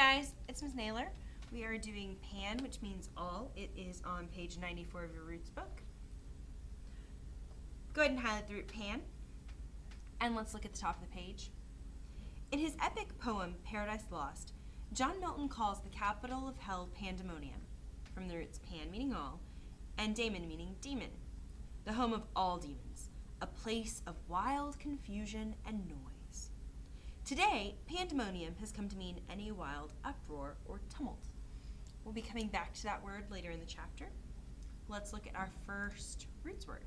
guys, it's Ms. Naylor. We are doing pan, which means all. It is on page 94 of your Roots book. Go ahead and highlight the root pan, and let's look at the top of the page. In his epic poem, Paradise Lost, John Milton calls the capital of hell Pandemonium, from the roots pan meaning all, and daemon meaning demon, the home of all demons, a place of wild confusion and noise. Today, pandemonium has come to mean any wild uproar or tumult. We'll be coming back to that word later in the chapter. Let's look at our first roots word.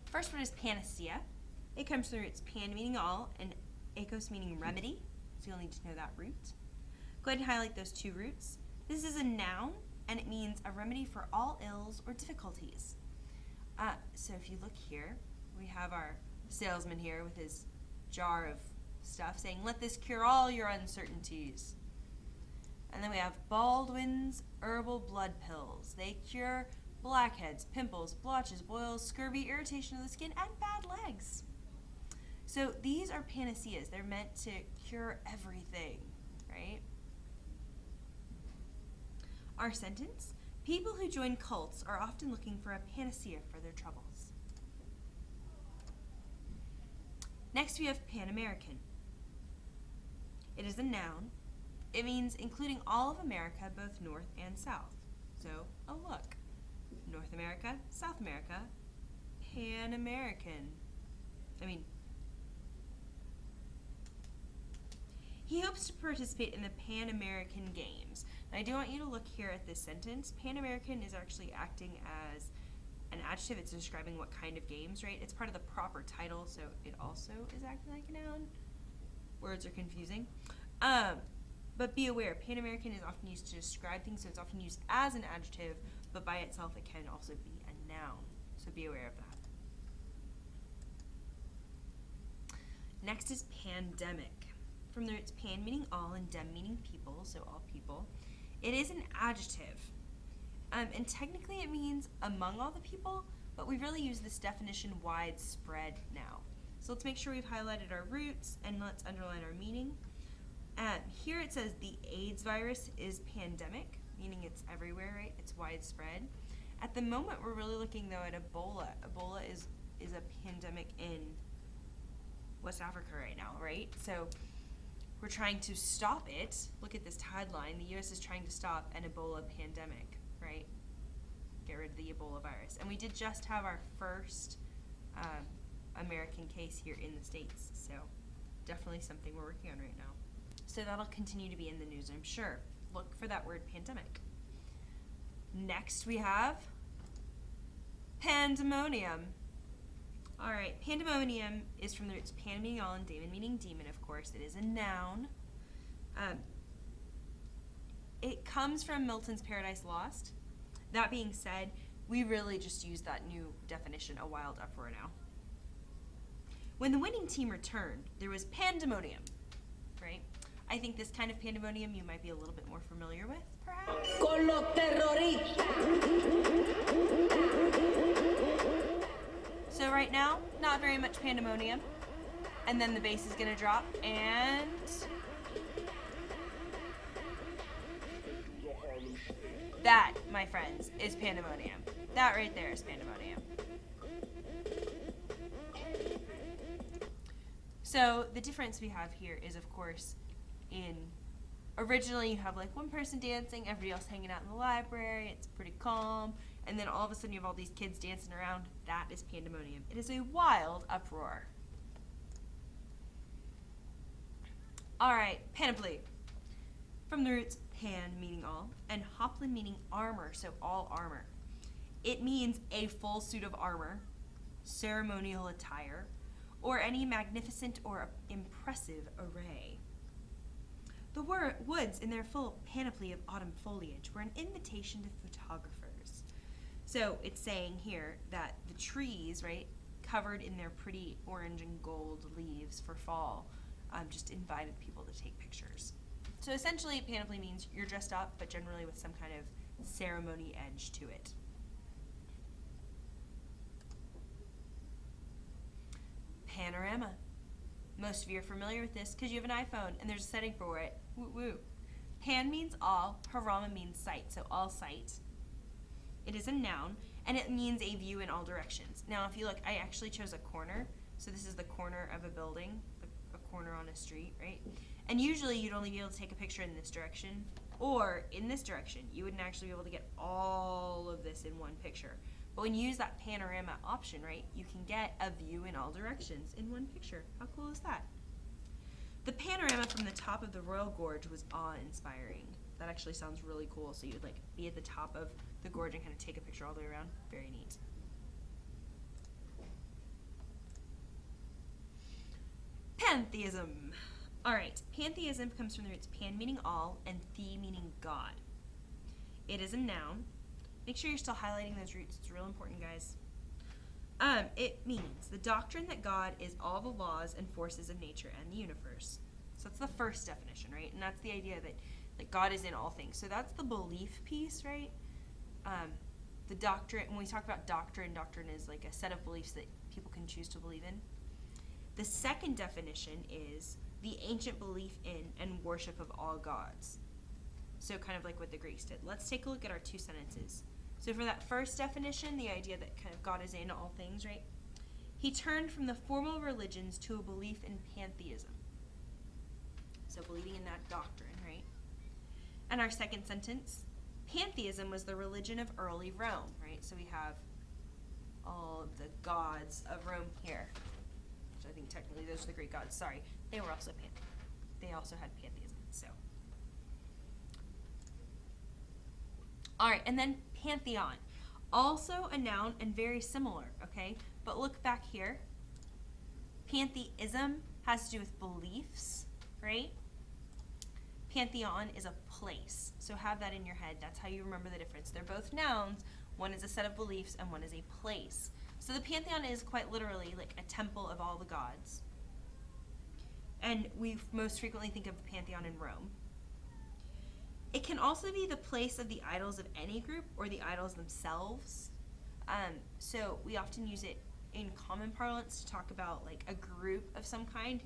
First word is panacea. It comes from the roots pan meaning all and akos meaning remedy, so you'll need to know that root. Go ahead and highlight those two roots. This is a noun, and it means a remedy for all ills or difficulties. So if you look here, we have our salesman here with his jar of stuff saying, "Let this cure all your uncertainties." And then we have Baldwin's herbal blood pills. They cure blackheads, pimples, blotches, boils, scurvy, irritation of the skin, and bad legs. So these are panaceas. They're meant to cure everything, right? Our sentence: people who join cults are often looking for a panacea for their troubles. Next we have Pan-American. It is a noun. It means including all of America, both north and south. So, a look. North America, South America, Pan-American. He hopes to participate in the Pan-American Games. And I do want you to look here at this sentence. Pan-American is actually acting as an adjective. It's describing what kind of games, right? It's part of the proper title, so it also is acting like a noun. Words are confusing. But be aware, Pan-American is often used to describe things, so it's often used as an adjective, but by itself it can also be a noun. So be aware of that. Next is pandemic. From the roots pan meaning all and dem meaning people, so all people. It is an adjective. And technically it means among all the people, but we really use this definition widespread now. So let's make sure we've highlighted our roots and let's underline our meaning. Here it says the AIDS virus is pandemic, meaning it's everywhere, right? It's widespread. At the moment, we're really looking, though, at Ebola. Ebola is a pandemic in West Africa right now, right? So we're trying to stop it. Look at this tagline. The U.S. is trying to stop an Ebola pandemic, right? Get rid of the Ebola virus. And we did just have our first American case here in the States, so definitely something we're working on right now. So that'll continue to be in the news, I'm sure. Look for that word pandemic. Next we have pandemonium. All right, pandemonium is from the roots pan meaning all and daemon meaning demon, of course. It is a noun. It comes from Milton's Paradise Lost. That being said, we really just use that new definition, a wild uproar now. When the winning team returned, there was pandemonium, right? I think this kind of pandemonium you might be a little bit more familiar with, perhaps. Con los terroristas. So right now, not very much pandemonium. And then the bass is gonna drop, and that, my friends, is pandemonium. That right there is pandemonium. So the difference we have here is, of course, originally you have like one person dancing, everybody else hanging out in the library, it's pretty calm, and then all of a sudden you have all these kids dancing around. That is pandemonium. It is a wild uproar. All right, panoply. From the roots pan meaning all and hoplin meaning armor, so all armor. It means a full suit of armor, ceremonial attire, or any magnificent or impressive array. The woods, in their full panoply of autumn foliage, were an invitation to photographers. So it's saying here that the trees, right, covered in their pretty orange and gold leaves for fall, just invited people to take pictures. So essentially, panoply means you're dressed up, but generally with some kind of ceremony edge to it. Panorama. Most of you are familiar with this because you have an iPhone and there's a setting for it. Woo woo. Pan means all, harama means sight, so all sight. It is a noun, and it means a view in all directions. Now, if you look, I actually chose a corner. So this is the corner of a building, a corner on a street, right? And usually you'd only be able to take a picture in this direction or in this direction. You wouldn't actually be able to get all of this in one picture. But when you use that panorama option, right, you can get a view in all directions in one picture. How cool is that? The panorama from the top of the Royal Gorge was awe-inspiring. That actually sounds really cool. So you'd like be at the top of the gorge and kind of take a picture all the way around. Very neat. Pantheism. All right, pantheism comes from the roots pan meaning all and the meaning God. It is a noun. Make sure you're still highlighting those roots. It's real important, guys. It means the doctrine that God is all the laws and forces of nature and the universe. So that's the first definition, right? And that's the idea that God is in all things. So that's the belief piece, right? The doctrine, when we talk about doctrine is like a set of beliefs that people can choose to believe in. The second definition is the ancient belief in and worship of all gods. So kind of like what the Greeks did. Let's take a look at our two sentences. So for that first definition, the idea that kind of God is in all things, right? He turned from the formal religions to a belief in pantheism. So believing in that doctrine, right? And our second sentence, pantheism was the religion of early Rome, right? So we have all of the gods of Rome here. Which I think technically those are the Greek gods. Sorry, they were also they also had pantheism. So, all right, and then pantheon, also a noun and very similar. Okay, but look back here. Pantheism has to do with beliefs, right? Pantheon is a place. So have that in your head. That's how you remember the difference. They're both nouns. One is a set of beliefs and one is a place. So the pantheon is quite literally like a temple of all the gods. And we most frequently think of the pantheon in Rome. It can also be the place of the idols of any group or the idols themselves. So we often use it in common parlance to talk about like a group of some kind.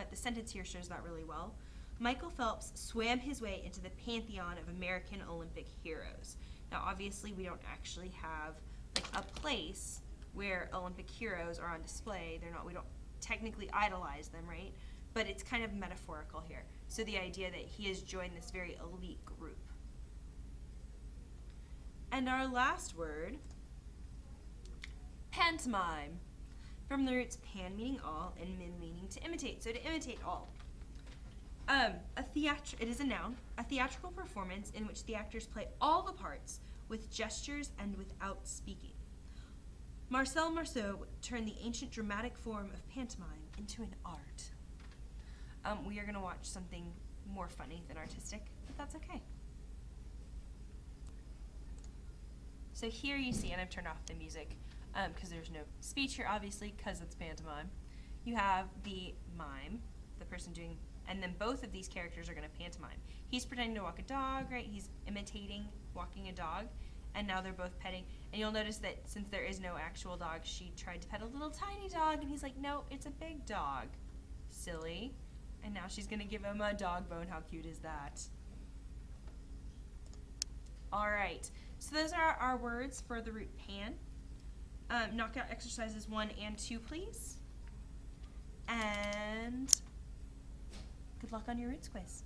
The sentence here shows that really well. Michael Phelps swam his way into the pantheon of American Olympic heroes. Now, obviously, we don't actually have like a place where Olympic heroes are on display. We don't technically idolize them, right? But it's kind of metaphorical here. So the idea that he has joined this very elite group. And our last word, pantomime, from the roots pan meaning all and min meaning to imitate. So to imitate all. It is a noun, a theatrical performance in which the actors play all the parts with gestures and without speaking. Marcel Marceau turned the ancient dramatic form of pantomime into an art. We are going to watch something more funny than artistic, but that's okay. So here you see, and I've turned off the music because there's no speech here, obviously, because it's pantomime. You have the mime, the person doing, and then both of these characters are going to pantomime. He's pretending to walk a dog, right? He's imitating walking a dog, and now they're both petting. And you'll notice that since there is no actual dog, she tried to pet a little tiny dog, and he's like, no, it's a big dog. Silly. And now she's going to give him a dog bone. How cute is that? All right. So those are our words for the root pan. Knock out exercises 1 and 2, please. And good luck on your roots quiz.